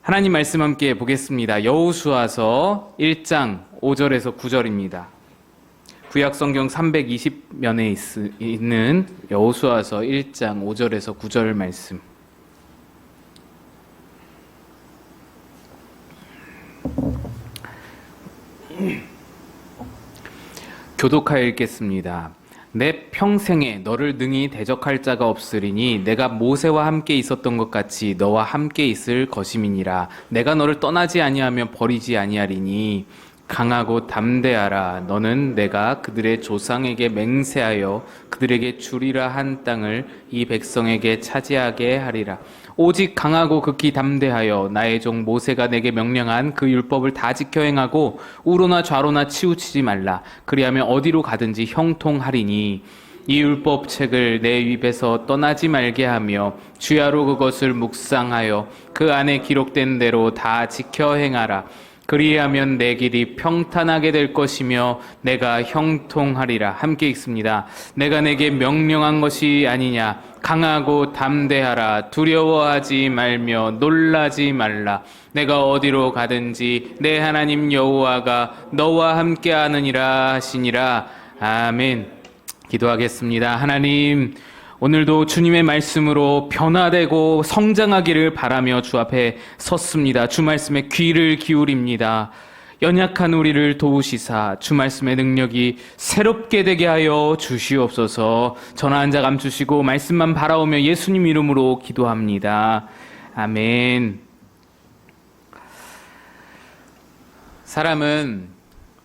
하나님 말씀 함께 보겠습니다. 여호수아서 1장 5절에서 9절입니다. 구약 성경 320면에 있는 여호수아서 1장 5절에서 9절 말씀. 교독하여 읽겠습니다. 내 평생에 너를 능히 대적할 자가 없으리니 내가 모세와 함께 있었던 것 같이 너와 함께 있을 것임이니라. 내가 너를 떠나지 아니하며 버리지 아니하리니 강하고 담대하라. 너는 내가 그들의 조상에게 맹세하여 그들에게 주리라 한 땅을 이 백성에게 차지하게 하리라. 오직 강하고 극히 담대하여 나의 종 모세가 내게 명령한 그 율법을 다 지켜 행하고 우로나 좌로나 치우치지 말라. 그리하면 어디로 가든지 형통하리니 이 율법책을 내 입에서 떠나지 말게 하며 주야로 그것을 묵상하여 그 안에 기록된 대로 다 지켜 행하라. 그리하면 내 길이 평탄하게 될 것이며 내가 형통하리라. 함께 읽습니다. 내가 내게 명령한 것이 아니냐. 강하고 담대하라. 두려워하지 말며 놀라지 말라. 내가 어디로 가든지 내 하나님 여호와가 너와 함께 하느니라 하시니라. 아멘. 기도하겠습니다. 하나님, 오늘도 주님의 말씀으로 변화되고 성장하기를 바라며 주 앞에 섰습니다. 주 말씀에 귀를 기울입니다. 연약한 우리를 도우시사 주 말씀의 능력이 새롭게 되게 하여 주시옵소서. 전화 한 자 감추시고 말씀만 바라오며 예수님 이름으로 기도합니다. 아멘. 사람은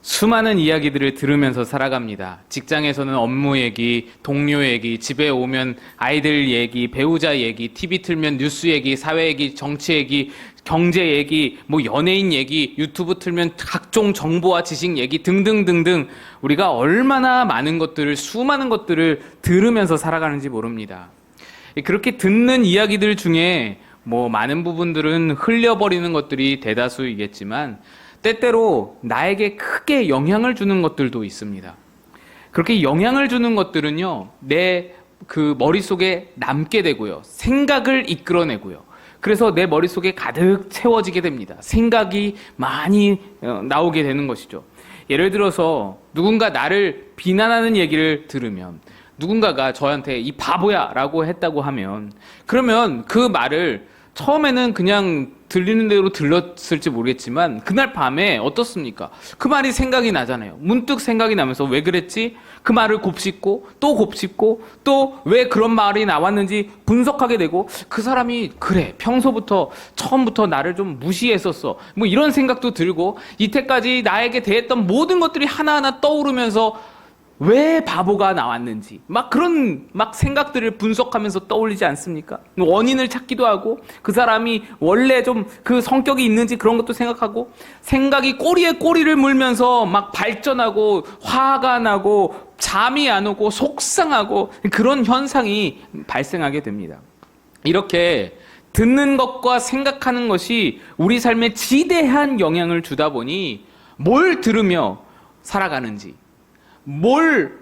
수많은 이야기들을 들으면서 살아갑니다. 직장에서는 업무 얘기, 동료 얘기, 집에 오면 아이들 얘기, 배우자 얘기, TV 틀면 뉴스 얘기, 사회 얘기, 정치 얘기, 경제 얘기, 연예인 얘기, 유튜브 틀면 각종 정보와 지식 얘기 등등등등 우리가 얼마나 많은 것들을, 수많은 것들을 들으면서 살아가는지 모릅니다. 그렇게 듣는 이야기들 중에 많은 부분들은 흘려버리는 것들이 대다수이겠지만 때때로 나에게 크게 영향을 주는 것들도 있습니다. 그렇게 영향을 주는 것들은요, 내 그 머릿속에 남게 되고요, 생각을 이끌어내고요. 그래서 내 머릿속에 가득 채워지게 됩니다. 생각이 많이 나오게 되는 것이죠. 예를 들어서 누군가 나를 비난하는 얘기를 들으면, 누군가가 저한테 이 바보야 라고 했다고 하면, 그러면 그 말을 처음에는 그냥 들리는 대로 들렸을지 모르겠지만 그날 밤에 어떻습니까? 그 말이 생각이 나잖아요. 문득 생각이 나면서 왜 그랬지? 그 말을 곱씹고 또 곱씹고 또 왜 그런 말이 나왔는지 분석하게 되고, 그 사람이 그래 평소부터 처음부터 나를 좀 무시했었어 이런 생각도 들고, 이때까지 나에게 대했던 모든 것들이 하나하나 떠오르면서 왜 바보가 나왔는지 그런 생각들을 분석하면서 떠올리지 않습니까? 원인을 찾기도 하고, 그 사람이 원래 좀 그 성격이 있는지 그런 것도 생각하고, 생각이 꼬리에 꼬리를 물면서 발전하고 화가 나고 잠이 안 오고 속상하고 그런 현상이 발생하게 됩니다. 이렇게 듣는 것과 생각하는 것이 우리 삶에 지대한 영향을 주다 보니 뭘 들으며 살아가는지, 뭘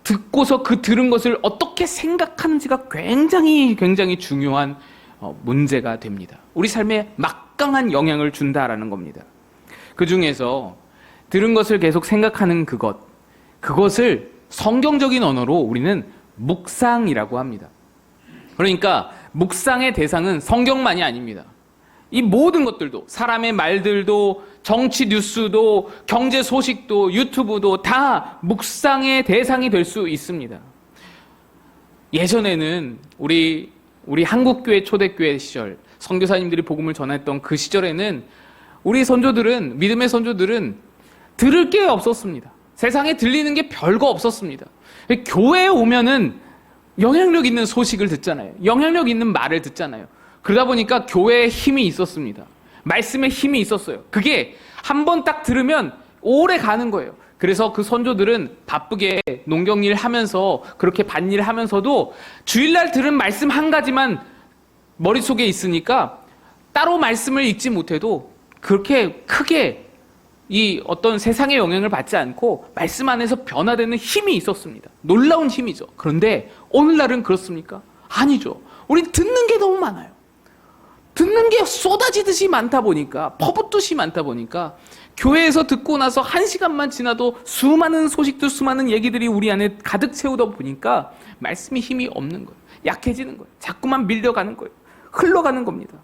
듣고서 그 들은 것을 어떻게 생각하는지가 굉장히 중요한 문제가 됩니다. 우리 삶에 막강한 영향을 준다라는 겁니다. 그 중에서 들은 것을 계속 생각하는 그것을 성경적인 언어로 우리는 묵상이라고 합니다. 그러니까 묵상의 대상은 성경만이 아닙니다. 이 모든 것들도, 사람의 말들도, 정치 뉴스도, 경제 소식도, 유튜브도 다 묵상의 대상이 될 수 있습니다. 예전에는 우리 한국교회 초대교회 시절, 선교사님들이 복음을 전했던 그 시절에는 우리 선조들은, 믿음의 선조들은 들을 게 없었습니다. 세상에 들리는 게 별거 없었습니다. 교회에 오면은 영향력 있는 소식을 듣잖아요. 영향력 있는 말을 듣잖아요. 그러다 보니까 교회에 힘이 있었습니다. 말씀에 힘이 있었어요. 그게 한 번 딱 들으면 오래 가는 거예요. 그래서 그 선조들은 바쁘게 농경일 하면서, 그렇게 밭일 하면서도 주일날 들은 말씀 한 가지만 머릿속에 있으니까 따로 말씀을 읽지 못해도 그렇게 크게 이 어떤 세상의 영향을 받지 않고 말씀 안에서 변화되는 힘이 있었습니다. 놀라운 힘이죠. 그런데 오늘날은 그렇습니까? 아니죠. 우린 듣는 게 너무 많아요. 듣는 게 쏟아지듯이 많다 보니까, 퍼붓듯이 많다 보니까 교회에서 듣고 나서 1시간만 지나도 수많은 소식들, 수많은 얘기들이 우리 안에 가득 채우다 보니까 말씀이 힘이 없는 거예요. 약해지는 거예요. 자꾸만 밀려가는 거예요. 흘러가는 겁니다.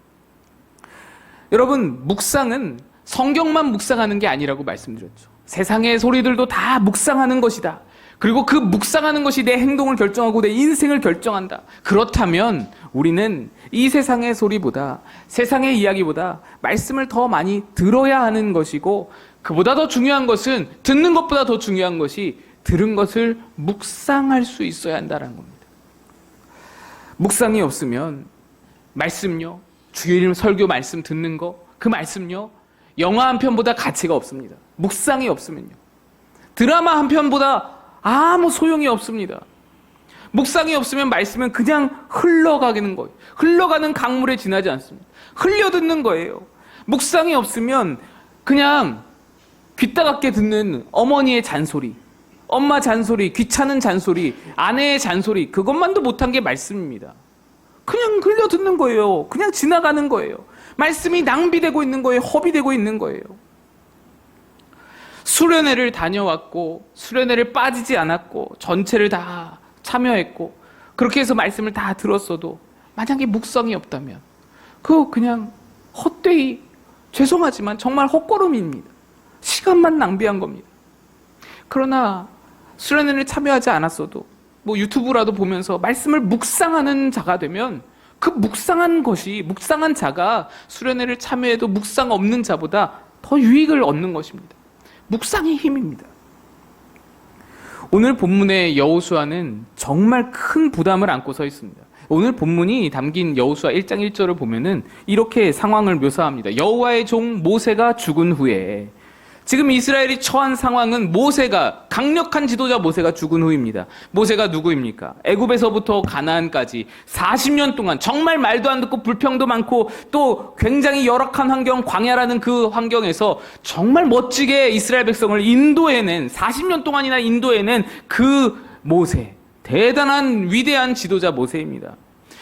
여러분, 묵상은 성경만 묵상하는 게 아니라고 말씀드렸죠. 세상의 소리들도 다 묵상하는 것이다. 그리고 그 묵상하는 것이 내 행동을 결정하고 내 인생을 결정한다. 그렇다면 우리는 이 세상의 소리보다, 세상의 이야기보다 말씀을 더 많이 들어야 하는 것이고, 그보다 더 중요한 것은, 듣는 것보다 더 중요한 것이 들은 것을 묵상할 수 있어야 한다는 겁니다. 묵상이 없으면 말씀요, 주일 설교 말씀 듣는 거, 그 말씀요, 영화 한 편보다 가치가 없습니다. 묵상이 없으면요. 드라마 한 편보다 아무 소용이 없습니다. 묵상이 없으면 말씀은 그냥 흘러가는 거예요. 흘러가는 강물에 지나지 않습니다. 흘려듣는 거예요. 묵상이 없으면 그냥 귀따갑게 듣는 어머니의 잔소리, 엄마 잔소리, 귀찮은 잔소리, 아내의 잔소리, 그것만도 못한 게 말씀입니다. 그냥 흘려듣는 거예요. 그냥 지나가는 거예요. 말씀이 낭비되고 있는 거예요. 허비되고 있는 거예요. 수련회를 다녀왔고, 수련회를 빠지지 않았고, 전체를 다 참여했고, 그렇게 해서 말씀을 다 들었어도 만약에 묵상이 없다면 그거 그냥 헛되이, 죄송하지만 정말 헛걸음입니다. 시간만 낭비한 겁니다. 그러나 수련회를 참여하지 않았어도 뭐 유튜브라도 보면서 말씀을 묵상하는 자가 되면, 그 묵상한 것이, 묵상한 자가 수련회를 참여해도 묵상 없는 자보다 더 유익을 얻는 것입니다. 묵상이 힘입니다. 오늘 본문의 여호수아는 정말 큰 부담을 안고 서 있습니다. 오늘 본문이 담긴 여호수아 1장 1절을 보면은 이렇게 상황을 묘사합니다. 여호와의 종 모세가 죽은 후에, 지금 이스라엘이 처한 상황은 모세가, 강력한 지도자 모세가 죽은 후입니다. 모세가 누구입니까? 애굽에서부터 가나안까지 40년 동안 정말 말도 안 듣고 불평도 많고 또 굉장히 열악한 환경, 광야라는 그 환경에서 정말 멋지게 이스라엘 백성을 인도해낸, 40년 동안이나 인도해낸 그 모세, 대단한 위대한 지도자 모세입니다.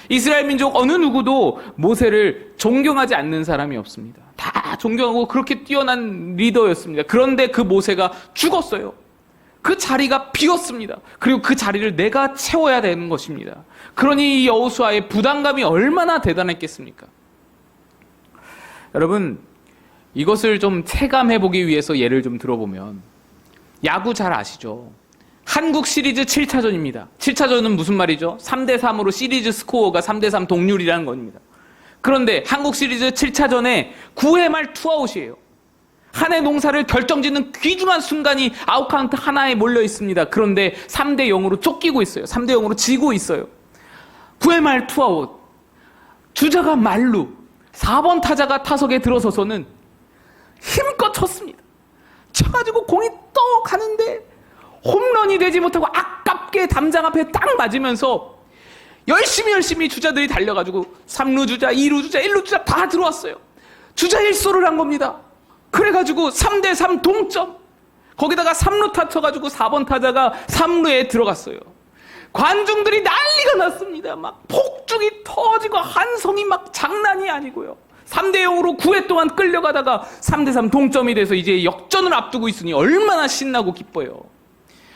이스라엘 민족 어느 누구도 모세를 존경하지 않는 사람이 없습니다. 다 존경하고 그렇게 뛰어난 리더였습니다. 그런데 그 모세가 죽었어요. 그 자리가 비었습니다. 그리고 그 자리를 내가 채워야 되는 것입니다. 그러니 이 여호수아의 부담감이 얼마나 대단했겠습니까? 여러분, 이것을 좀 체감해보기 위해서 예를 좀 들어보면, 야구 잘 아시죠? 한국 시리즈 7차전입니다. 7차전은 무슨 말이죠? 3대3으로 시리즈 스코어가 3대3 동률이라는 겁니다. 그런데 한국 시리즈 7차전에 9회 말 투아웃이에요. 한 해 농사를 결정짓는 귀중한 순간이 아웃카운트 하나에 몰려 있습니다. 그런데 3대0으로 쫓기고 있어요. 3대0으로 지고 있어요. 9회 말 투아웃. 주자가 만루. 4번 타자가 타석에 들어서서는 힘껏 쳤습니다. 쳐가지고 공이 떠 가는데 홈런이 되지 못하고 아깝게 담장 앞에 딱 맞으면서 열심히 주자들이 달려가지고 3루 주자, 2루 주자, 1루 주자 다 들어왔어요. 주자 1소를 한 겁니다. 그래가지고 3대3 동점. 거기다가 3루 타 쳐가지고 4번 타자가 3루에 들어갔어요. 관중들이 난리가 났습니다. 막 폭죽이 터지고 한성이 막 장난이 아니고요. 3대0으로 9회 동안 끌려가다가 3대3 동점이 돼서 이제 역전을 앞두고 있으니 얼마나 신나고 기뻐요.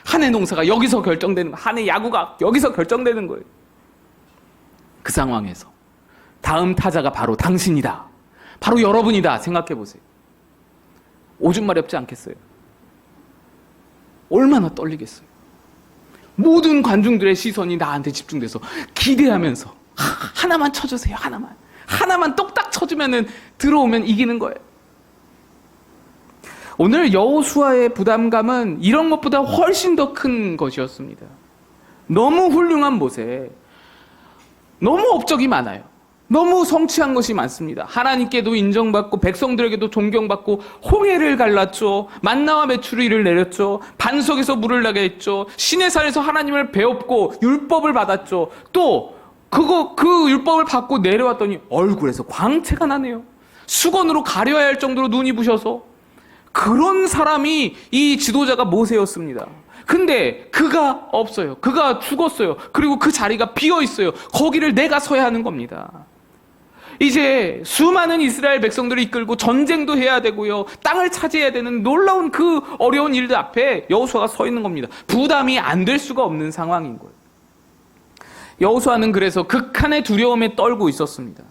한 해 농사가 여기서 결정되는 거예요. 한 해 야구가 여기서 결정되는 거예요. 그 상황에서 다음 타자가 바로 당신이다, 바로 여러분이다 생각해 보세요. 오줌 마렵지 않겠어요? 얼마나 떨리겠어요? 모든 관중들의 시선이 나한테 집중돼서 기대하면서 하나만 쳐주세요. 하나만 똑딱 쳐주면은 들어오면 이기는 거예요. 오늘 여호수아의 부담감은 이런 것보다 훨씬 더 큰 것이었습니다. 너무 훌륭한 모세, 너무 업적이 많아요. 너무 성취한 것이 많습니다. 하나님께도 인정받고 백성들에게도 존경받고 홍해를 갈랐죠. 만나와 메추리를 내렸죠. 반석에서 물을 나게 했죠. 시내산에서 하나님을 배웠고 율법을 받았죠. 또 그 율법을 받고 내려왔더니 얼굴에서 광채가 나네요. 수건으로 가려야 할 정도로 눈이 부셔서. 그런 사람이 이 지도자가 모세였습니다. 근데 그가 없어요. 그가 죽었어요. 그리고 그 자리가 비어 있어요. 거기를 내가 서야 하는 겁니다. 이제 수많은 이스라엘 백성들을 이끌고 전쟁도 해야 되고요. 땅을 차지해야 되는 놀라운 그 어려운 일들 앞에 여호수아가 서 있는 겁니다. 부담이 안 될 수가 없는 상황인 거예요. 여호수아는 그래서 극한의 두려움에 떨고 있었습니다.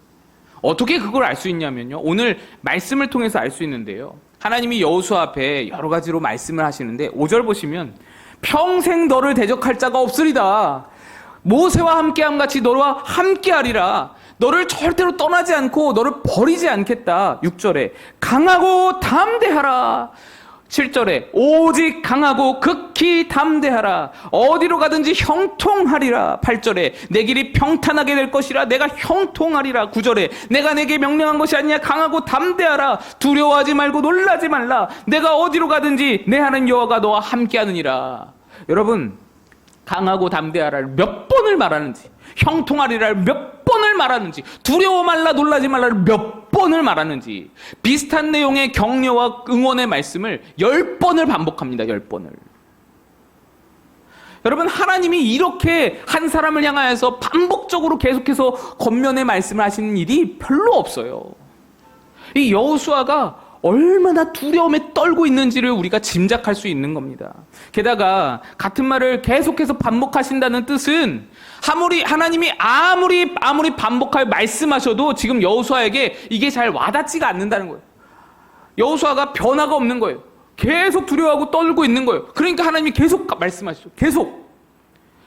어떻게 그걸 알 수 있냐면요. 오늘 말씀을 통해서 알 수 있는데요. 하나님이 여호수아 앞에 여러 가지로 말씀을 하시는데 5절 보시면 평생 너를 대적할 자가 없으리다. 모세와 함께함 같이 너와 함께하리라. 너를 절대로 떠나지 않고 너를 버리지 않겠다. 6절에 강하고 담대하라. 7절에 오직 강하고 극히 담대하라. 어디로 가든지 형통하리라. 8절에 내 길이 평탄하게 될 것이라 내가 형통하리라. 9절에 내가 내게 명령한 것이 아니냐. 강하고 담대하라. 두려워하지 말고 놀라지 말라. 내가 어디로 가든지 내 하나님 여호와가 너와 함께하느니라. 여러분, 강하고 담대하라를 몇 번을 말하는지, 형통하리라를 몇 번을 말하는지, 두려워 말라 놀라지 말라를 몇 번을 말하는지 비슷한 내용의 격려와 응원의 말씀을 10번을 반복합니다. 10번을. 여러분, 하나님이 이렇게 한 사람을 향하여서 반복적으로 계속해서 겉면의 말씀을 하시는 일이 별로 없어요. 이 여호수아가 얼마나 두려움에 떨고 있는지를 우리가 짐작할 수 있는 겁니다. 게다가 같은 말을 계속해서 반복하신다는 뜻은 하나님이 아무리 반복하여 말씀하셔도 지금 여호수아에게 이게 잘 와닿지가 않는다는 거예요. 여호수아가 변화가 없는 거예요. 계속 두려워하고 떨고 있는 거예요. 그러니까 하나님이 계속 말씀하시죠. 계속.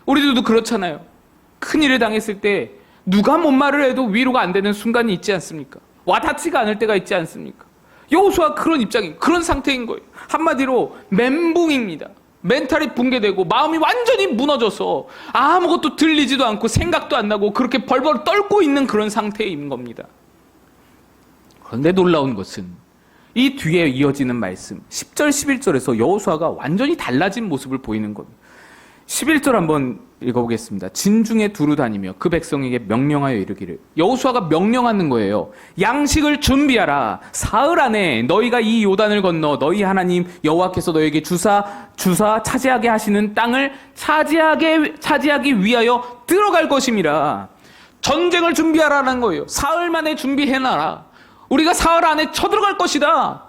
우리들도 그렇잖아요. 큰일을 당했을 때 누가 뭔 말을 해도 위로가 안 되는 순간이 있지 않습니까? 와닿지가 않을 때가 있지 않습니까? 여호수아 그런 그런 상태인 거예요. 한마디로 멘붕입니다. 멘탈이 붕괴되고 마음이 완전히 무너져서 아무것도 들리지도 않고 생각도 안 나고 그렇게 벌벌 떨고 있는 그런 상태인 겁니다. 그런데 놀라운 것은 이 뒤에 이어지는 말씀 10절 11절에서 여호수아가 완전히 달라진 모습을 보이는 겁니다. 11절 한번 읽어보겠습니다. 진중에 두루 다니며 그 백성에게 명령하여 이르기를. 여호수아가 명령하는 거예요. 양식을 준비하라. 사흘 안에 너희가 이 요단을 건너 너희 하나님 여호와께서 너희에게 주사 차지하게 하시는 땅을 차지하기 위하여 들어갈 것임이라. 전쟁을 준비하라는 거예요. 사흘 만에 준비해놔라. 우리가 사흘 안에 쳐들어갈 것이다.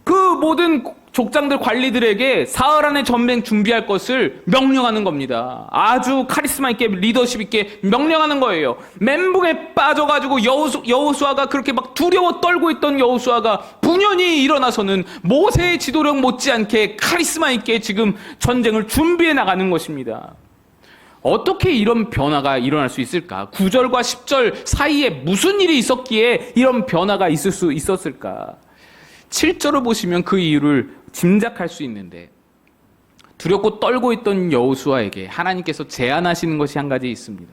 그 모든 족장들 관리들에게 사흘 안에 전쟁 준비할 것을 명령하는 겁니다. 아주 카리스마 있게 리더십 있게 명령하는 거예요. 멘붕에 빠져가지고 여호수아가 그렇게 막 두려워 떨고 있던 여호수아가 분연히 일어나서는 모세의 지도력 못지않게 카리스마 있게 지금 전쟁을 준비해 나가는 것입니다. 어떻게 이런 변화가 일어날 수 있을까? 9절과 10절 사이에 무슨 일이 있었기에 이런 변화가 있을 수 있었을까? 7절을 보시면 그 이유를 짐작할 수 있는데 두렵고 떨고 있던 여호수아에게 하나님께서 제안하시는 것이 한 가지 있습니다.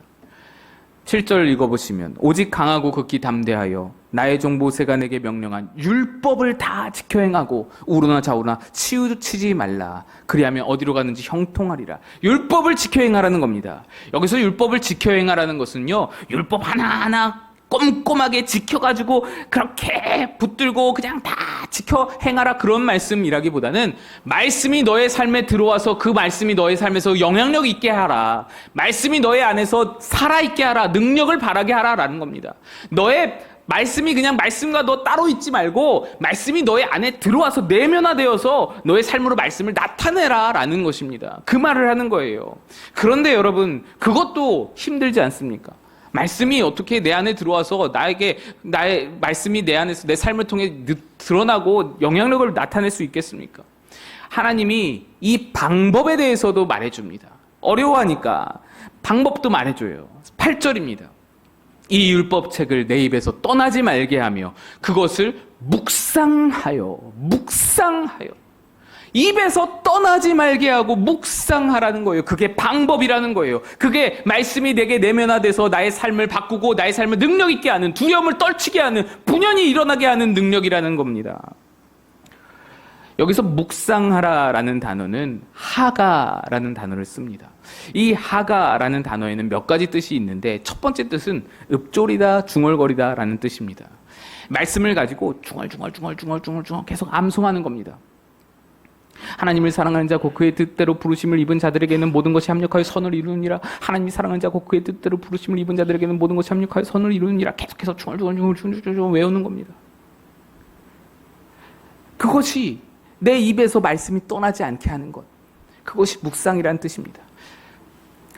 7절 읽어보시면 오직 강하고 극히 담대하여 나의 종 모세가 내게 명령한 율법을 다 지켜 행하고 우르나 좌우나 치우치지 말라. 그리하면 어디로 가는지 형통하리라. 율법을 지켜 행하라는 겁니다. 여기서 율법을 지켜 행하라는 것은요, 율법 하나하나 꼼꼼하게 지켜가지고 그렇게 붙들고 그냥 다 지켜 행하라 그런 말씀이라기보다는 말씀이 너의 삶에 들어와서 그 말씀이 너의 삶에서 영향력 있게 하라. 말씀이 너의 안에서 살아있게 하라. 능력을 발하게 하라라는 겁니다. 너의 말씀이 그냥 말씀과 너 따로 있지 말고 말씀이 너의 안에 들어와서 내면화되어서 너의 삶으로 말씀을 나타내라라는 것입니다. 그 말을 하는 거예요. 그런데 여러분, 그것도 힘들지 않습니까? 말씀이 어떻게 내 안에 들어와서 나의 말씀이 내 안에서 내 삶을 통해 드러나고 영향력을 나타낼 수 있겠습니까? 하나님이 이 방법에 대해서도 말해줍니다. 어려워하니까 방법도 말해줘요. 8절입니다. 이 율법책을 내 입에서 떠나지 말게 하며 그것을 묵상하여 입에서 떠나지 말게 하고 묵상하라는 거예요. 그게 방법이라는 거예요. 그게 말씀이 내게 내면화돼서 나의 삶을 바꾸고 나의 삶을 능력 있게 하는, 두려움을 떨치게 하는, 분연히 일어나게 하는 능력이라는 겁니다. 여기서 묵상하라라는 단어는 하가라는 단어를 씁니다. 이 하가라는 단어에는 몇 가지 뜻이 있는데 첫 번째 뜻은 읊조리다, 중얼거리다 라는 뜻입니다. 말씀을 가지고 중얼 계속 암송하는 겁니다. 하나님을 사랑하는 자 곧 그의 뜻대로 부르심을 입은 자들에게는 모든 것이 합력하여 선을 이루느니라. 하나님이 사랑하는 자 곧 그의 뜻대로 부르심을 입은 자들에게는 모든 것이 합력하여 선을 이루느니라. 계속해서 중얼중얼 외우는 겁니다. 그것이 내 입에서 말씀이 떠나지 않게 하는 것, 그것이 묵상이라는 뜻입니다.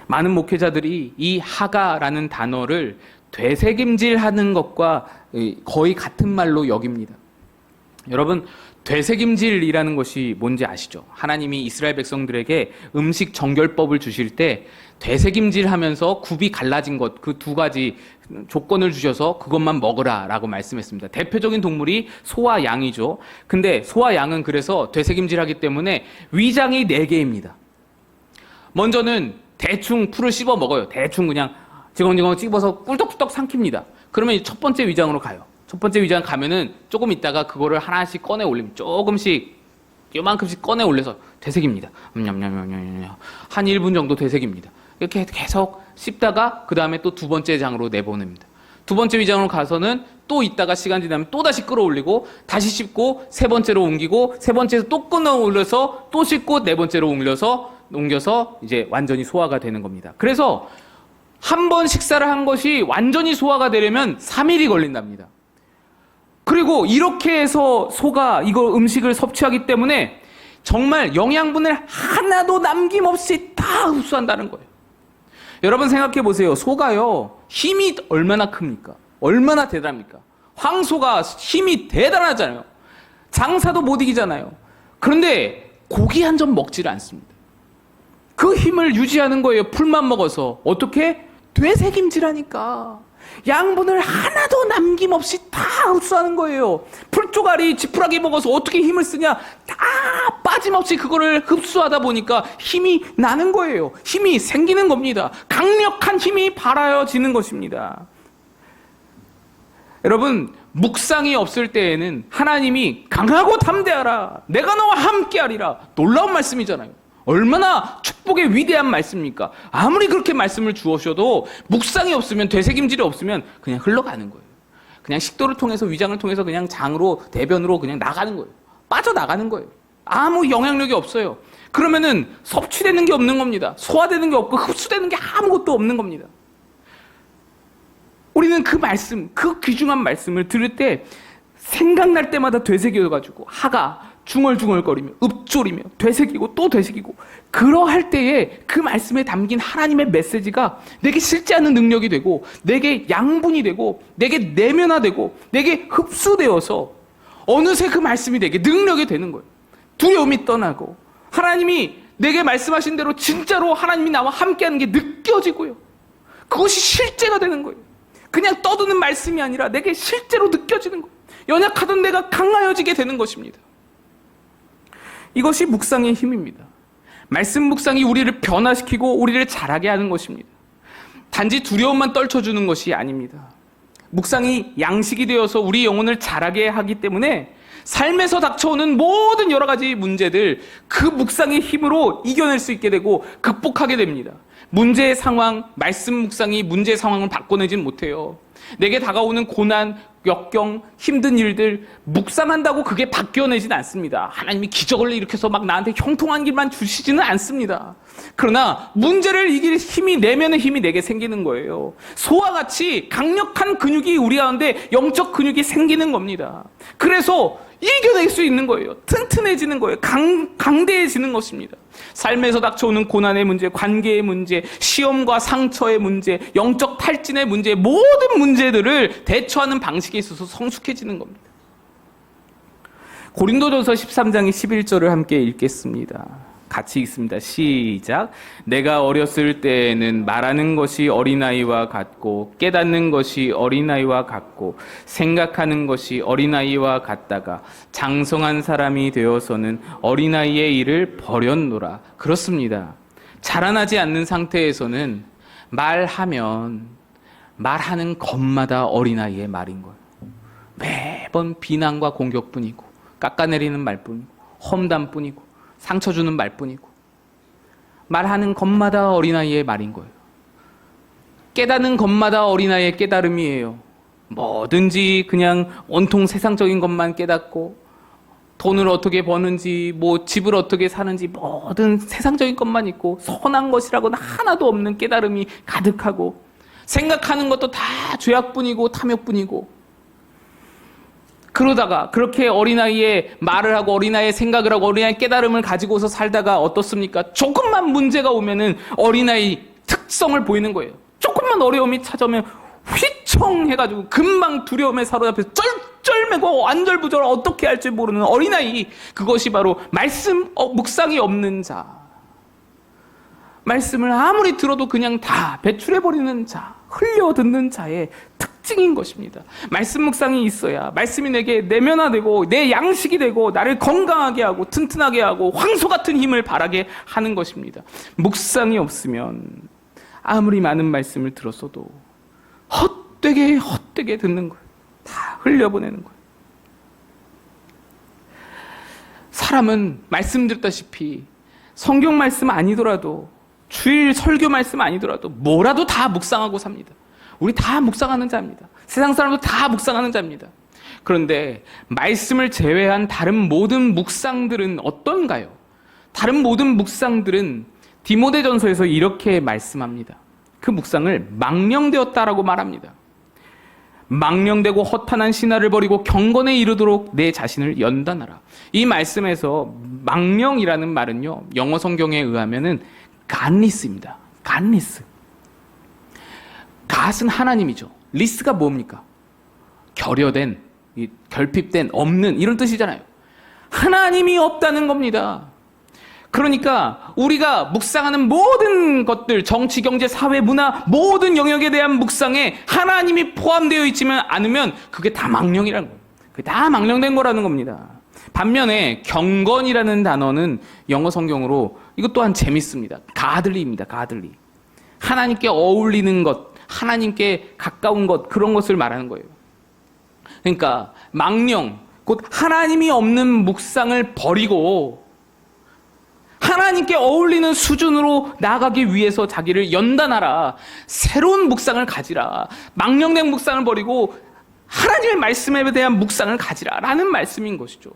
많은 목회자들이 이 하가라는 단어를 되새김질하는 것과 거의 같은 말로 여깁니다. 여러분, 되새김질이라는 것이 뭔지 아시죠? 하나님이 이스라엘 백성들에게 음식 정결법을 주실 때 되새김질하면서 굽이 갈라진 것, 그 두 가지 조건을 주셔서 그것만 먹으라라고 말씀했습니다. 대표적인 동물이 소와 양이죠. 근데 소와 양은 그래서 되새김질하기 때문에 위장이 4개입니다. 먼저는 대충 풀을 씹어 먹어요. 대충 그냥 지렁지렁 찝어서 꿀떡꿀떡 삼킵니다. 그러면 첫 번째 위장으로 가요. 첫 번째 위장 가면은 조금 있다가 그거를 하나씩 꺼내 올립니다. 조금씩 요만큼씩 꺼내 올려서 되새깁니다. 한 1분 정도 되새깁니다. 이렇게 계속 씹다가 그 다음에 또 두 번째 장으로 내보냅니다. 두 번째 위장으로 가서는 또 있다가 시간 지나면 또 다시 끌어올리고 다시 씹고 세 번째로 옮기고 세 번째에서 또 끌어올려서 또 씹고 네 번째로 옮겨서 이제 완전히 소화가 되는 겁니다. 그래서 한 번 식사를 한 것이 완전히 소화가 되려면 3일이 걸린답니다. 그리고 이렇게 해서 소가 이거 음식을 섭취하기 때문에 정말 영양분을 하나도 남김없이 다 흡수한다는 거예요. 여러분 생각해 보세요. 소가요, 힘이 얼마나 큽니까? 얼마나 대단합니까? 황소가 힘이 대단하잖아요. 장사도 못 이기잖아요. 그런데 고기 한 점 먹지를 않습니다. 그 힘을 유지하는 거예요. 풀만 먹어서. 어떻게? 되새김질하니까. 양분을 하나도 남김없이 다 흡수하는 거예요. 풀조가리 지푸라기 먹어서 어떻게 힘을 쓰냐? 다 빠짐없이 그거를 흡수하다 보니까 힘이 나는 거예요. 힘이 생기는 겁니다. 강력한 힘이 발하여지는 것입니다. 여러분, 묵상이 없을 때에는 하나님이 강하고 담대하라, 내가 너와 함께하리라, 놀라운 말씀이잖아요. 얼마나 축복의 위대한 말씀입니까? 아무리 그렇게 말씀을 주어셔도 묵상이 없으면, 되새김질이 없으면 그냥 흘러가는 거예요. 그냥 식도를 통해서, 위장을 통해서 그냥 장으로, 대변으로 그냥 나가는 거예요. 빠져나가는 거예요. 아무 영향력이 없어요. 그러면은 섭취되는 게 없는 겁니다. 소화되는 게 없고 흡수되는 게 아무것도 없는 겁니다. 우리는 그 말씀, 그 귀중한 말씀을 들을 때 생각날 때마다 되새겨가지고 하가 중얼중얼거리며 읊조리며 되새기고 또 되새기고, 그러할 때에 그 말씀에 담긴 하나님의 메시지가 내게 실제하는 능력이 되고, 내게 양분이 되고, 내게 내면화되고, 내게 흡수되어서 어느새 그 말씀이 내게 능력이 되는 거예요. 두려움이 떠나고 하나님이 내게 말씀하신 대로 진짜로 하나님이 나와 함께하는 게 느껴지고요. 그것이 실제가 되는 거예요. 그냥 떠드는 말씀이 아니라 내게 실제로 느껴지는 거예요. 연약하던 내가 강하여지게 되는 것입니다. 이것이 묵상의 힘입니다. 말씀 묵상이 우리를 변화시키고 우리를 자라게 하는 것입니다. 단지 두려움만 떨쳐주는 것이 아닙니다. 묵상이 양식이 되어서 우리 영혼을 자라게 하기 때문에 삶에서 닥쳐오는 모든 여러 가지 문제들, 그 묵상의 힘으로 이겨낼 수 있게 되고 극복하게 됩니다. 문제의 상황, 말씀 묵상이 문제의 상황을 바꿔내진 못해요. 내게 다가오는 고난, 역경, 힘든 일들 묵상한다고 그게 바뀌어내진 않습니다. 하나님이 기적을 일으켜서 막 나한테 형통한 길만 주시지는 않습니다. 그러나 문제를 이길 힘이, 내면의 힘이 내게 생기는 거예요. 소와 같이 강력한 근육이 우리 가운데, 영적 근육이 생기는 겁니다. 그래서 이겨낼 수 있는 거예요. 튼튼해지는 거예요. 강대해지는 것입니다. 삶에서 닥쳐오는 고난의 문제, 관계의 문제, 시험과 상처의 문제, 영적 탈진의 문제, 모든 문제들을 대처하는 방식에 있어서 성숙해지는 겁니다. 고린도전서 13장의 11절을 함께 읽겠습니다. 같이 읽습니다. 시작. 내가 어렸을 때에는 말하는 것이 어린아이와 같고 깨닫는 것이 어린아이와 같고 생각하는 것이 어린아이와 같다가 장성한 사람이 되어서는 어린아이의 일을 버렸노라. 그렇습니다. 자라나지 않는 상태에서는 말하면 말하는 것마다 어린아이의 말인 거예요. 매번 비난과 공격뿐이고 깎아내리는 말뿐이고 험담뿐이고 상처 주는 말뿐이고, 말하는 것마다 어린아이의 말인 거예요. 깨닫는 것마다 어린아이의 깨달음이에요. 뭐든지 그냥 온통 세상적인 것만 깨닫고 돈을 어떻게 버는지, 뭐 집을 어떻게 사는지 모든 세상적인 것만 있고 선한 것이라고는 하나도 없는 깨달음이 가득하고 생각하는 것도 다 죄악뿐이고 탐욕뿐이고 그러다가 그렇게 어린아이의 말을 하고 어린아이의 생각을 하고 어린아이의 깨달음을 가지고서 살다가 어떻습니까? 조금만 문제가 오면은 어린아이 특성을 보이는 거예요. 조금만 어려움이 찾아오면 휘청 해가지고 금방 두려움에 사로잡혀서 쩔쩔매고 안절부절 어떻게 할지 모르는 어린아이, 그것이 바로 묵상이 없는 자, 말씀을 아무리 들어도 그냥 다 배출해버리는 자, 흘려듣는 자의 특징인 것입니다. 말씀 묵상이 있어야 말씀이 내게 내면화되고 내 양식이 되고 나를 건강하게 하고 튼튼하게 하고 황소 같은 힘을 발하게 하는 것입니다. 묵상이 없으면 아무리 많은 말씀을 들었어도 헛되게 듣는 거예요. 다 흘려보내는 거예요. 사람은 말씀드렸다시피 성경 말씀 아니더라도 주일 설교 말씀 아니더라도 뭐라도 다 묵상하고 삽니다. 우리 다 묵상하는 자입니다. 세상 사람도 다 묵상하는 자입니다. 그런데 말씀을 제외한 다른 모든 묵상들은 어떤가요? 다른 모든 묵상들은 디모데전서에서 이렇게 말씀합니다. 그 묵상을 망령되었다라고 말합니다. 망령되고 허탄한 신화를 버리고 경건에 이르도록 내 자신을 연단하라. 이 말씀에서 망령이라는 말은요, 영어 성경에 의하면은 갓리스입니다. 갓리스. 갓은 하나님이죠. 리스가 뭡니까? 결여된, 결핍된, 없는 이런 뜻이잖아요. 하나님이 없다는 겁니다. 그러니까 우리가 묵상하는 모든 것들, 정치, 경제, 사회, 문화 모든 영역에 대한 묵상에 하나님이 포함되어 있지만 않으면 그게 다 망령이라는 거예요. 그게 다 망령된 거라는 겁니다. 반면에 경건이라는 단어는 영어 성경으로 이것 또한 재밌습니다. 가들리입니다. 가들리. 하나님께 어울리는 것, 하나님께 가까운 것, 그런 것을 말하는 거예요. 그러니까 망령, 곧 하나님이 없는 묵상을 버리고 하나님께 어울리는 수준으로 나아가기 위해서 자기를 연단하라. 새로운 묵상을 가지라. 망령된 묵상을 버리고 하나님의 말씀에 대한 묵상을 가지라 라는 말씀인 것이죠.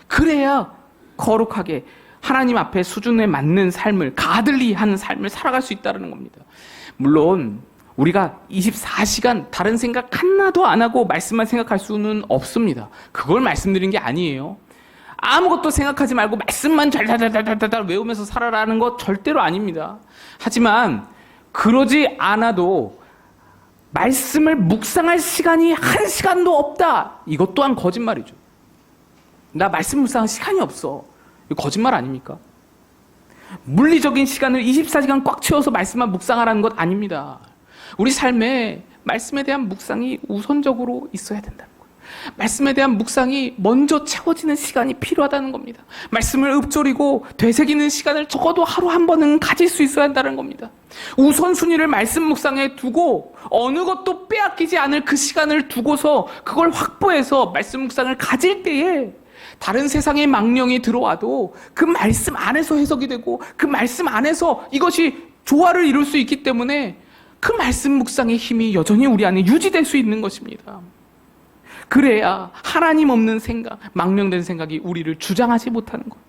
그래야 거룩하게 하나님 앞에 수준에 맞는 삶을, 가들리 하는 삶을 살아갈 수 있다는 겁니다. 물론 우리가 24시간 다른 생각 하나도 안 하고 말씀만 생각할 수는 없습니다. 그걸 말씀드린 게 아니에요. 아무것도 생각하지 말고 말씀만 달달달달달 외우면서 살아라는 것 절대로 아닙니다. 하지만 그러지 않아도 말씀을 묵상할 시간이 한 시간도 없다. 이것 또한 거짓말이죠. 나 말씀 묵상할 시간이 없어. 이거 거짓말 아닙니까? 물리적인 시간을 24시간 꽉 채워서 말씀만 묵상하라는 것 아닙니다. 우리 삶에 말씀에 대한 묵상이 우선적으로 있어야 된다는 거예요. 말씀에 대한 묵상이 먼저 채워지는 시간이 필요하다는 겁니다. 말씀을 읊조리고 되새기는 시간을 적어도 하루 한 번은 가질 수 있어야 한다는 겁니다. 우선순위를 말씀 묵상에 두고 어느 것도 빼앗기지 않을 그 시간을 두고서 그걸 확보해서 말씀 묵상을 가질 때에 다른 세상의 망령이 들어와도 그 말씀 안에서 해석이 되고 그 말씀 안에서 이것이 조화를 이룰 수 있기 때문에 그 말씀 묵상의 힘이 여전히 우리 안에 유지될 수 있는 것입니다. 그래야 하나님 없는 생각, 망령된 생각이 우리를 주장하지 못하는 거예요.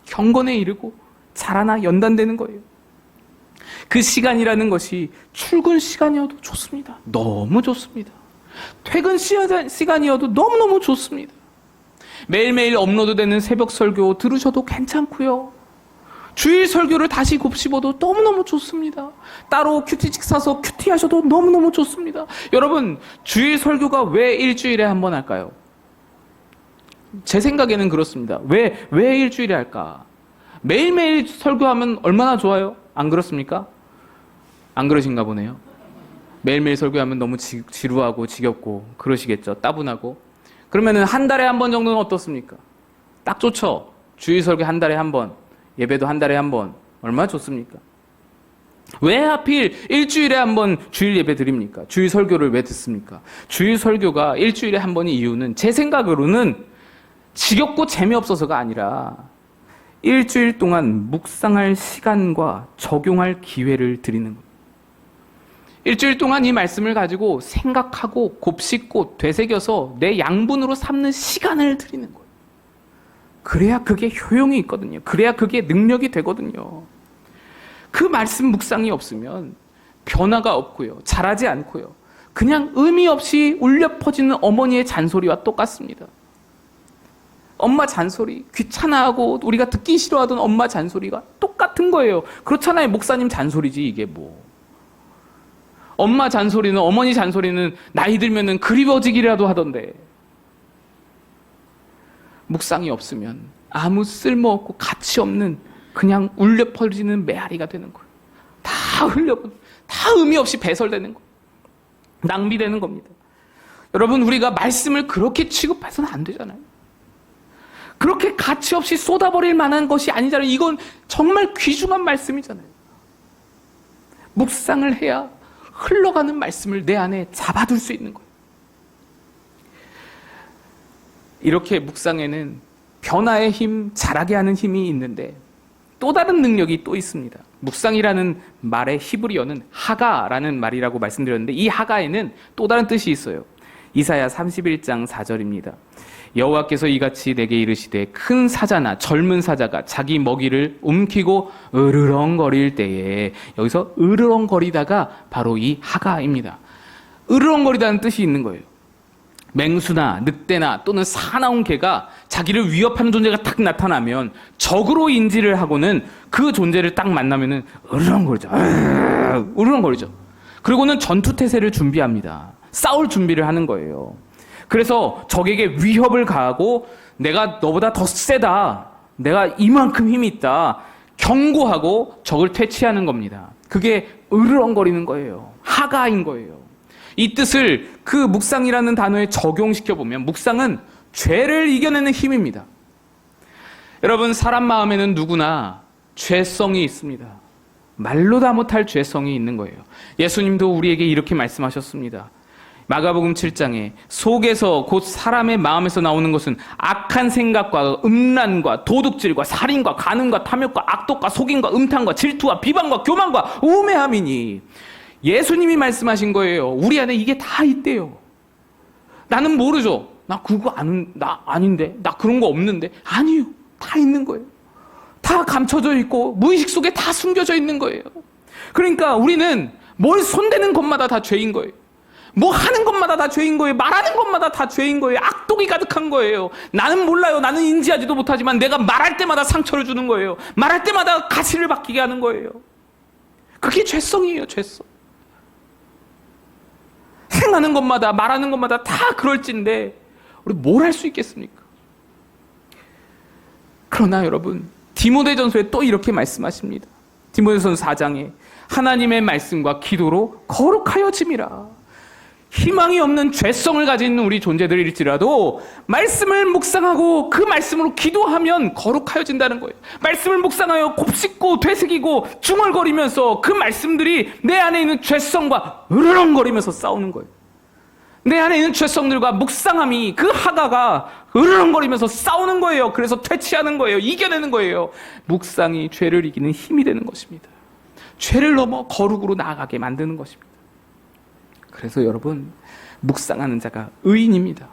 경건에 이르고 자라나 연단되는 거예요. 그 시간이라는 것이 출근 시간이어도 좋습니다. 너무 좋습니다. 퇴근 시간이어도 너무너무 좋습니다. 매일매일 업로드되는 새벽 설교 들으셔도 괜찮고요. 주일 설교를 다시 곱씹어도 너무너무 좋습니다. 따로 큐티책 사서 큐티하셔도 너무너무 좋습니다. 여러분, 주일 설교가 왜 일주일에 한 번 할까요? 제 생각에는 그렇습니다. 왜 일주일에 할까? 매일매일 설교하면 얼마나 좋아요? 안 그렇습니까? 안 그러신가 보네요. 매일매일 설교하면 너무 지루하고 지겹고 그러시겠죠. 따분하고. 그러면은 한 달에 한 번 정도는 어떻습니까? 딱 좋죠. 주일 설교 한 달에 한 번, 예배도 한 달에 한 번, 얼마나 좋습니까? 왜 하필 일주일에 한 번 주일 예배 드립니까? 주일 설교를 왜 듣습니까? 주일 설교가 일주일에 한 번의 이유는 제 생각으로는 지겹고 재미없어서가 아니라 일주일 동안 묵상할 시간과 적용할 기회를 드리는 겁니다. 일주일 동안 이 말씀을 가지고 생각하고 곱씹고 되새겨서 내 양분으로 삼는 시간을 드리는 거예요. 그래야 그게 효용이 있거든요. 그래야 그게 능력이 되거든요. 그 말씀 묵상이 없으면 변화가 없고요. 자라지 않고요. 그냥 의미 없이 울려 퍼지는 어머니의 잔소리와 똑같습니다. 엄마 잔소리, 귀찮아하고 우리가 듣기 싫어하던 엄마 잔소리가 똑같은 거예요. 그렇잖아요. 목사님 잔소리지 이게 뭐. 엄마 잔소리는, 어머니 잔소리는 나이 들면은 그리워지기라도 하던데, 묵상이 없으면 아무 쓸모없고 가치 없는 그냥 울려 퍼지는 메아리가 되는 거예요. 다 다 의미 없이 배설되는 거예요. 낭비되는 겁니다. 여러분, 우리가 말씀을 그렇게 취급해서는 안 되잖아요. 그렇게 가치 없이 쏟아버릴 만한 것이 아니잖아요. 이건 정말 귀중한 말씀이잖아요. 묵상을 해야 흘러가는 말씀을 내 안에 잡아둘 수 있는 거예요. 이렇게 묵상에는 변화의 힘, 자라게 하는 힘이 있는데 또 다른 능력이 또 있습니다. 묵상이라는 말의 히브리어는 하가라는 말이라고 말씀드렸는데, 이 하가에는 또 다른 뜻이 있어요. 이사야 31장 4절입니다. 여호와께서 이같이 내게 이르시되 큰 사자나 젊은 사자가 자기 먹이를 움키고 으르렁거릴 때에, 여기서 으르렁거리다가 바로 이 하가입니다. 으르렁거리다는 뜻이 있는 거예요. 맹수나 늑대나 또는 사나운 개가 자기를 위협하는 존재가 딱 나타나면 적으로 인지를 하고는 그 존재를 딱 만나면은 으르렁거리죠. 으르렁거리죠. 그리고는 전투태세를 준비합니다. 싸울 준비를 하는 거예요. 그래서 적에게 위협을 가하고 내가 너보다 더 세다, 내가 이만큼 힘이 있다 경고하고 적을 퇴치하는 겁니다. 그게 으르렁거리는 거예요. 하가인 거예요. 이 뜻을 그 묵상이라는 단어에 적용시켜보면 묵상은 죄를 이겨내는 힘입니다. 여러분, 사람 마음에는 누구나 죄성이 있습니다. 말로 다 못할 죄성이 있는 거예요. 예수님도 우리에게 이렇게 말씀하셨습니다. 마가복음 7장에 속에서 곧 사람의 마음에서 나오는 것은 악한 생각과 음란과 도둑질과 살인과 간음과 탐욕과 악독과 속임과 음탕과 질투와 비방과 교만과 우매함이니, 예수님이 말씀하신 거예요. 우리 안에 이게 다 있대요. 나는 모르죠. 나 그거 나 아닌데, 나 그런 거 없는데. 아니요, 다 있는 거예요. 다 감춰져 있고 무의식 속에 다 숨겨져 있는 거예요. 그러니까 우리는 뭘 손대는 것마다 다 죄인 거예요. 뭐 하는 것마다 다 죄인 거예요. 말하는 것마다 다 죄인 거예요. 악독이 가득한 거예요. 나는 몰라요. 나는 인지하지도 못하지만 내가 말할 때마다 상처를 주는 거예요. 말할 때마다 가시를 받게 하는 거예요. 그게 죄성이에요. 죄성. 행하는 것마다, 말하는 것마다 다 그럴진데 우리 뭘 할 수 있겠습니까? 그러나 여러분, 디모데전서에 또 이렇게 말씀하십니다. 디모데전서 4장에 하나님의 말씀과 기도로 거룩하여짐이라. 희망이 없는 죄성을 가진 우리 존재들일지라도 말씀을 묵상하고 그 말씀으로 기도하면 거룩하여진다는 거예요. 말씀을 묵상하여 곱씹고 되새기고 중얼거리면서 그 말씀들이 내 안에 있는 죄성과 으르렁거리면서 싸우는 거예요. 내 안에 있는 죄성들과 묵상함이, 그 하가가 으르렁거리면서 싸우는 거예요. 그래서 퇴치하는 거예요. 이겨내는 거예요. 묵상이 죄를 이기는 힘이 되는 것입니다. 죄를 넘어 거룩으로 나아가게 만드는 것입니다. 그래서 여러분, 묵상하는 자가 의인입니다.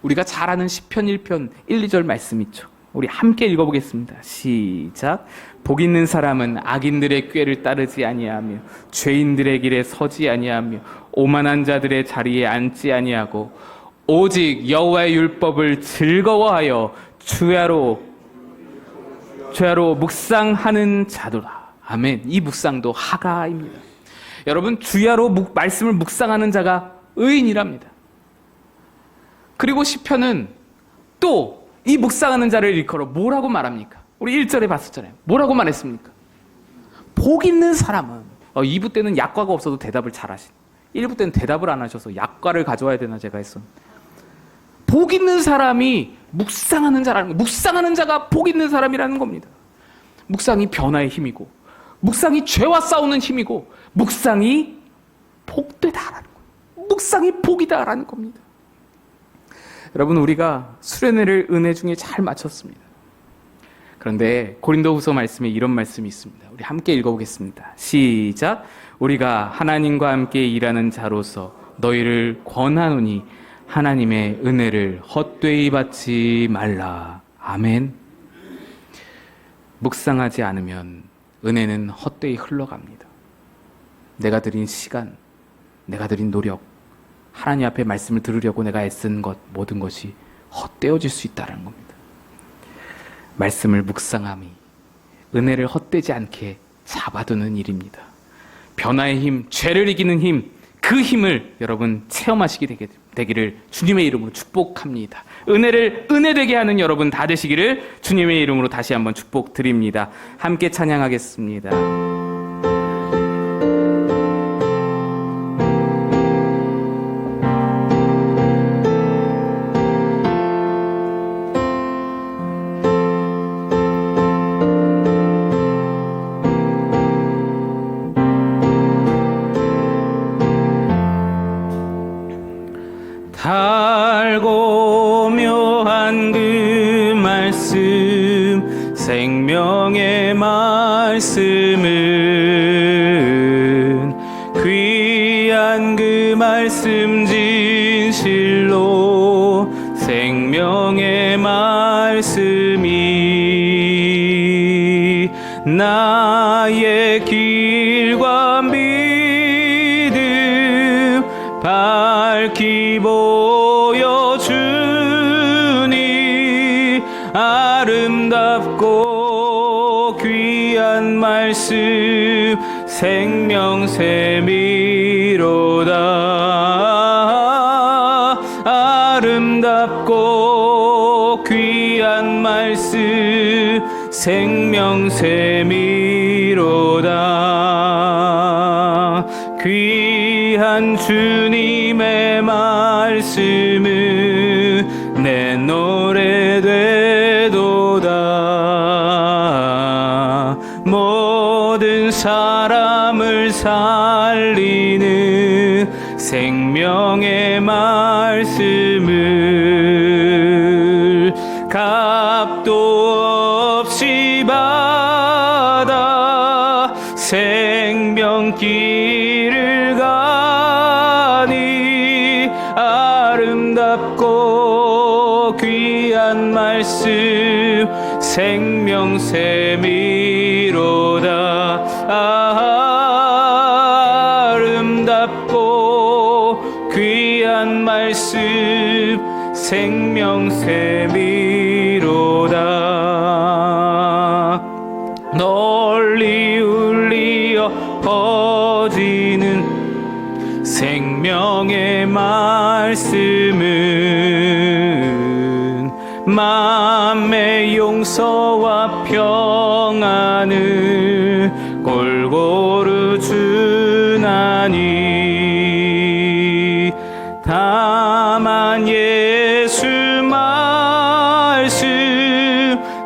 우리가 잘 아는 시편 1편 1, 2절 말씀 있죠. 우리 함께 읽어보겠습니다. 시작. 복 있는 사람은 악인들의 꾀를 따르지 아니하며 죄인들의 길에 서지 아니하며 오만한 자들의 자리에 앉지 아니하고 오직 여호와의 율법을 즐거워하여 주야로 묵상하는 자도다. 아멘. 이 묵상도 하가입니다. 여러분, 주야로 말씀을 묵상하는 자가 의인이랍니다. 그리고 시편은 또 이 묵상하는 자를 일컬어 뭐라고 말합니까? 우리 1절에 봤었잖아요. 뭐라고 말했습니까? 복 있는 사람은, 2부 때는 약과가 없어도 대답을 잘하신, 1부 때는 대답을 안 하셔서 약과를 가져와야 되나 제가 했어. 복 있는 사람이 묵상하는 자라는 거, 묵상하는 자가 복 있는 사람이라는 겁니다. 묵상이 변화의 힘이고, 묵상이 죄와 싸우는 힘이고, 묵상이 복되다라는 거예요. 묵상이 복이다라는 겁니다. 여러분, 우리가 수련회를 은혜 중에 잘 마쳤습니다. 그런데 고린도후서 말씀에 이런 말씀이 있습니다. 우리 함께 읽어보겠습니다. 시작. 우리가 하나님과 함께 일하는 자로서 너희를 권하노니 하나님의 은혜를 헛되이 받지 말라. 아멘. 묵상하지 않으면 은혜는 헛되이 흘러갑니다. 내가 들인 시간, 내가 들인 노력, 하나님 앞에 말씀을 들으려고 내가 애쓴 것, 모든 것이 헛되어질 수 있다는 겁니다. 말씀을 묵상함이 은혜를 헛되지 않게 잡아두는 일입니다. 변화의 힘, 죄를 이기는 힘, 그 힘을 여러분 체험하시게 되기를 주님의 이름으로 축복합니다. 은혜를 은혜되게 하는 여러분 다 되시기를 주님의 이름으로 다시 한번 축복드립니다. 함께 찬양하겠습니다. 달고 묘한 그 말씀, 생명의 말씀은 귀한 그 말씀 진실로 생명의 말씀이 나의 길과 믿음 밝히 보여주니 아름답고 귀한 말씀 생명샘이로다. 아름답고 귀한 말씀 생명샘이로다. 귀한 주님의 말씀은 내 노래 되도다. 모든 사람을 살리는 생명의 말씀을 값도 없이 받아 생명길을 가니 아름답고 귀한 말씀 생명샘이로다. 아름답고 귀한 말씀 생명샘이로다. 널리 울리어 퍼지는 생명의 말씀은 마음의 용서와 평안을 골고루 주나니 다만 예수 말씀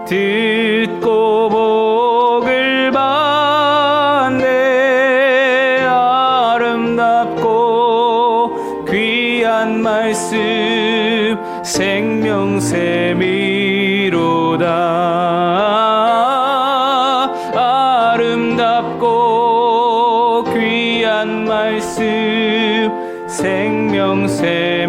듣고 복을 받네. 아름답고 귀한 말씀 생명샘이로다. 아름답고 귀한 말씀 생명샘이로다.